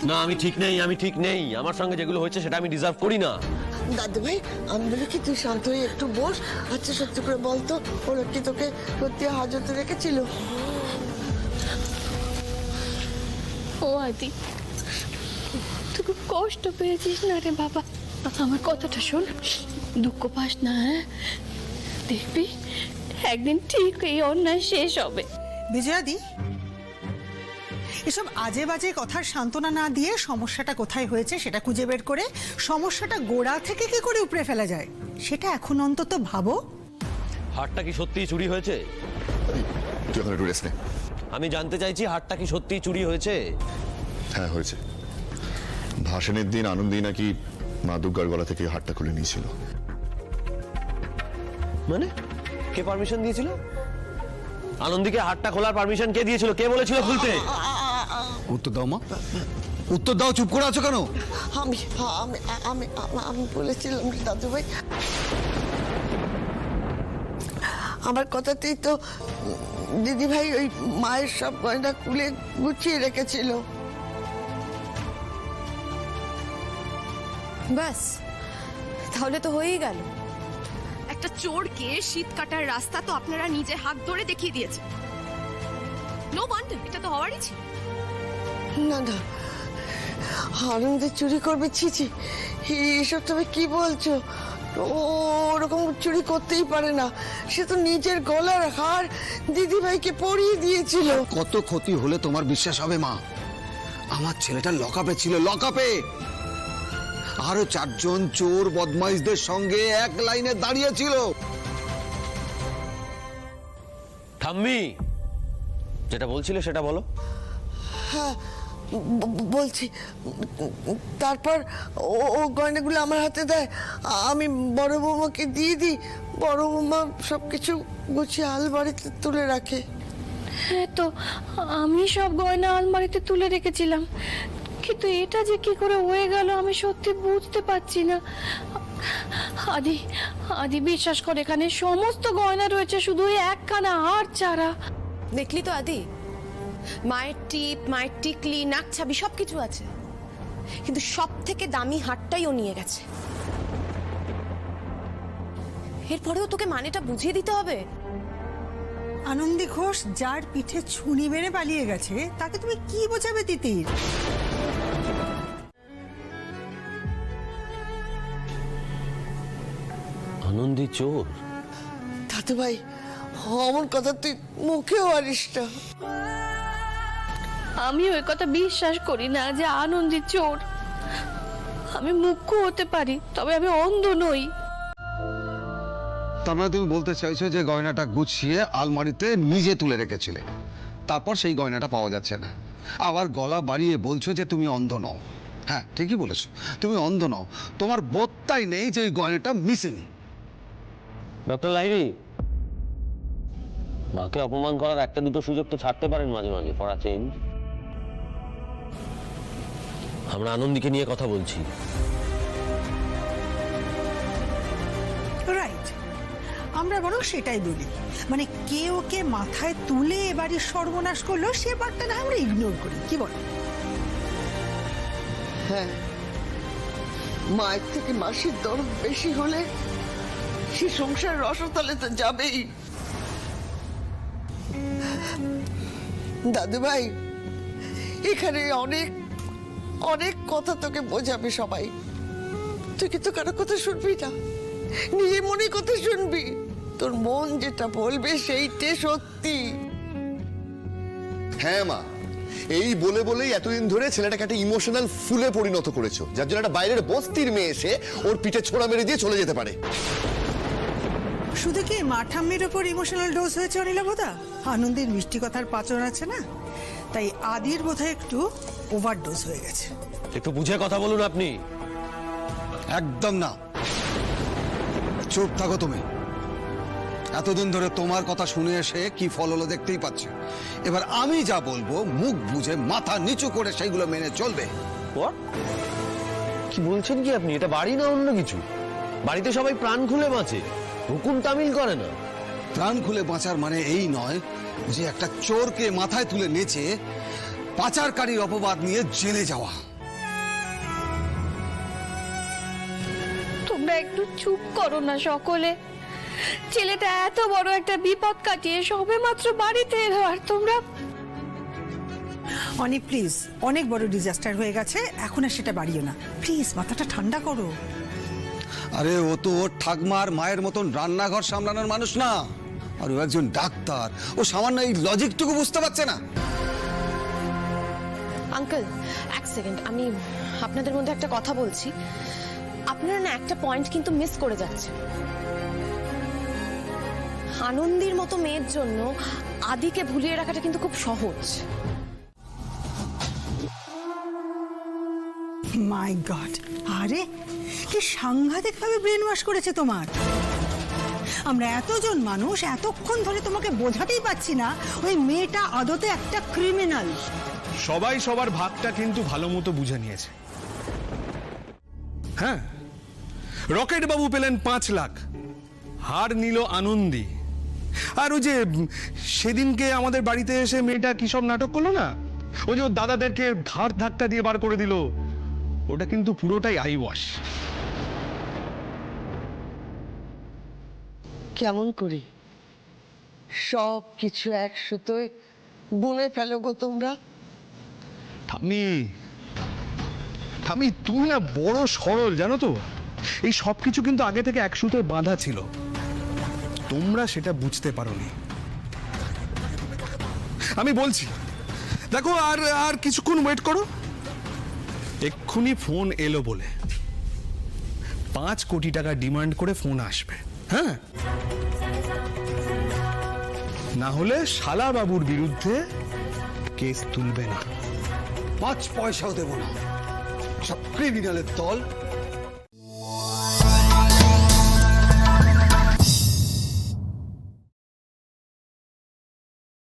না, আমি ঠিক নেই, আমি ঠিক নেই। আমার সঙ্গে যেগুলো হয়েছে সেটা আমি ডিজার্ভ করি না। দাদু ভাই, আমি বলি কি তুই শান্ত হয়ে একটু বস। আচ্ছা সত্যি করে বলতো, ওরা কি তোকে সত্যি হাজতে রেখেছিল? ও আদি, তুই খুব কষ্ট পেয়েছিস না রে বাবা? আমার কথাটা শোন, দুঃখ পাস না। হ্যাঁ, দেখবি একদিন ঠিক এই অন্যায় শেষ হবে। বিজয়াদি, এসব আজে বাজে কথার সান্ত্বনা না দিয়ে সমস্যাটা কোথায় হয়েছে সেটা খুঁজে বের করে সমস্যাটা গোড়া থেকে কি করে উপড়ে ফেলা যায় সেটা এখন অন্তত ভাবো। হারটা কি সত্যিই চুরি হয়েছে? তুই এখন একটু রেস্ট নে। আমি জানতে চাইছি হারটা কি সত্যিই চুরি হয়েছে? হ্যাঁ হয়েছে। ভাসানের দিন আনন্দী নাকি মা দুর্গার গলা থেকে হারটা খুলে নিয়েছিল। মানে কে পারমিশন দিয়েছিল? আনন্দীকে হারটা খোলার পারমিশন কে দিয়েছিল? কে বলেছিল খুলতে? উত্তর দাও মা, উত্তর দাও। চুপ করে আছো কেন? আমি আমি আমি আমি বলেছিলাম দাদু ভাই, আমার কথাতেই তো দিদি ভাই ওই মায়ের সব গয়না খুলে গুছিয়ে রেখেছিল। ব্যাস, তাহলে তো হয়েই গেল। একটা চোরকে শীত কাটার রাস্তা তো আপনারা নিজে হাত ধরে দেখিয়ে দিয়েছেন। নো ওয়ান্ডার, এটা তো হওয়ারই ছিল। না না, আনন্দে চুরি করবে? ছি, এসব তুমি কি বলছো? ও ওরকম চুরি করতেই পারে না। সে তো নিজের গলার হার দিদি ভাইকে পরিয়ে দিয়েছিল। কত ক্ষতি হলে তোমার বিশ্বাস হবে মা? আমার ছেলেটা লকআপে ছিল, লকআপে। আরো 4 জন চোর বদমাইশদের সঙ্গে এক লাইনে দাঁড়িয়েছিল। ঠাম্মি, যেটা বলছিলে সেটা বলো। হ্যাঁ বলছি। তারপর ও গয়নাগুলো আমার হাতে দেয়, আমি বড় বৌমাকে দিয়ে দিই। বড় বৌমা সবকিছু গুছিয়ে আলমারিতে তুলে রাখে। হ্যাঁ, তো আমি সব গয়না আলমারিতে তুলে রেখেছিলাম, কিন্তু এটা যে কি করে হয়ে গেল আমি সত্যি বুঝতে পারছি না। আদি আদি বিশ্বাস করে, এখানে সমস্ত গয়না রয়েছে, শুধু ওই একখানা হার ছাড়া। দেখলি তো আদি, মায়ের টিপ, মায়ের টিকলি, নাক ছাবি সবকিছু আছে, কিন্তু সব থেকে দামি হারটাই ও নিয়ে গেছে। এরপরেও তোকে মানেটা বুঝিয়ে দিতে হবে। আনন্দী ঘোষ যার পিঠে ছুরি মেরে পালিয়ে গেছে তাকে তুমি কি বোঝাবে তিতির? আনন্দী চোর? দাদু ভাই, অমন কথা তুই মুখেও আনিস না। আমি ওই কথা বিশ্বাস করি না যে আনন্দী চোর। আমি মুখ্য হতে পারি, তবে আমি অন্ধ নই। তার মানে তুমি বলতে চাইছো যে গয়নাটা গুছিয়ে আলমারিতে নিজে তুলে রেখেছিলে, তারপর সেই গয়নাটা পাওয়া যাচ্ছে না। আবার গলা বাড়িয়ে বলছো যে তুমি অন্ধ নও। হ্যাঁ, ঠিকই বলেছো, তুমি অন্ধ নও। তোমার বোধটাই নেই যে ওই গয়নাটা মিসিং। ডক্টর লাহিড়ী, মাকে অপমান করার একটা দুটো সুযোগ তো ছাড়তে পারেন মাঝে মাঝে, ফর আ চেঞ্জ। আমরা আনন্দীকে নিয়ে কথা বলছি। রাইট, আমরা বরং সেটাই বলি। মানে কে ওকে মাথায় তুলে এবারে সর্বনাশ করলো সে বার্তা না আমরা ইগনোর করি, কি বল? হ্যাঁ, মায়ের থেকে মাসির দরদ বেশি হলে সে সংসার রসতলে তো যাবেই। দাদু ভাই, এখানে অনেক অনেক কথা তোকে বোঝাবে সবাই। তুই কিন্তু কারো কথা শুনবি না, নিজে মনে কথা শুনবি। তোর মন যেটা বলবে সেইটে সত্যি। হ্যাঁ মা, এই বলে বলেই এতদিন ধরে ছেলেটাকে একটা ইমোশনাল ফুলে পরিণত করেছো, যার জন্য একটা বাইরের বস্তির মেয়ে এসে ওর পিঠে ছোড়া মেরে দিয়ে চলে যেতে পারে। শুধু কি মাঠাম্মির ওপর ইমোশনাল ডোজ হয়েছে অনিলাভদা? আনন্দের মিষ্টি কথার পাচন আছে না, তাই আদির বোধহয় একটু ওভারডোজ হয়ে গেছে। একটু বুঝে কথা বলুন আপনি। একদম না, চুপ থাকো তুমি। এতদিন ধরে তোমার কথা শুনে এসে কি ফল হলো দেখতেই পাচ্ছি। এবার আমি যা বলবো মুখ বুঝে মাথা নিচু করে সেইগুলো মেনে চলবে। What? কি বলছেন কি আপনি? এটা বাড়ি না অন্য কিছু? বাড়িতে সবাই প্রাণ খুলে বাঁচে, হুকুম তামিল করে না। প্রাণ খুলে বাঁচার মানে এই নয় যে একটা চোরকে মাথায় তুলে নেচে পাচারকারীর অপবাদ নিয়ে জেলে যাওয়া। একটু চুপ করো না সকলে। ছেলেটা এত বড় একটা বিপদ কাটিয়ে সবে মাত্র বাড়িতে এলো, আর তোমরা। অনেক প্লিজ, অনেক বড় ডিজাস্টার হয়ে গেছে, এখন আর সেটা বাড়িও না প্লিজ, মাথাটা ঠান্ডা করো। আরে ও তো ওর ঠাকমার মায়ের মতন রান্নাঘর সামলানোর মানুষ না, আর ও একজন ডাক্তার, ও সামান্য এই লজিকটুকু বুঝতে পারছে না। আঙ্কেল, এক সেকেন্ড, আমি আপনাদের মধ্যে একটা কথা বলছি। আপনারা না একটা পয়েন্ট কিন্তু মিস করে যাচ্ছেন। আনন্দির মতো মেয়ের জন্য আদিকে ভুলিয়ে রাখাটা কিন্তু খুব সহজ। মাই গড, আরে কি সাংঘাতিক ভাবে ব্রেন ওয়াশ করেছে তোমার। আমরা এতজন মানুষ এতক্ষণ ধরে তোমাকে বোঝাতেই পারছি না ওই মেয়েটা আদতে একটা ক্রিমিনাল। সবাই সবার ভাগটা কিন্তু ভালো মতো বুঝে নিয়েছে। হ্যাঁ, রকেট বাবু পেলেন 5 লাখ, হার নিল আনন্দী। আর ওই যে সেদিনকে আমাদের বাড়িতে এসে মেয়েটা কি সব নাটক করলো না, ওই যে ওর দাদাদেরকে ধার ধাক্কা দিয়ে বার করে দিল, ওটা কিন্তু পুরোটাই আই ওয়াশ। কেমন করি সব কিছু এক সুতোয় বুনে ফেলো গো তোমরা? ঠাম্মি, ঠাম্মি তুমি না বড় সরল জানো তো। এই সব কিছু কিন্তু আগে থেকে এক সুতোয় বাঁধা ছিল, তোমরা সেটা বুঝতে পারোনি। আমি বলছি, দেখো আর কিছুক্ষণ ওয়েট করো, এক্ষুনি ফোন এলো বলে 5 কোটি টাকা ডিমান্ড করে ফোন আসবে। হ্যাঁ, না হলে শালা বাবুর বিরুদ্ধে কেস তুলবে না। 5 পয়সাও দেবো না, সব ক্রিমিনালের দল।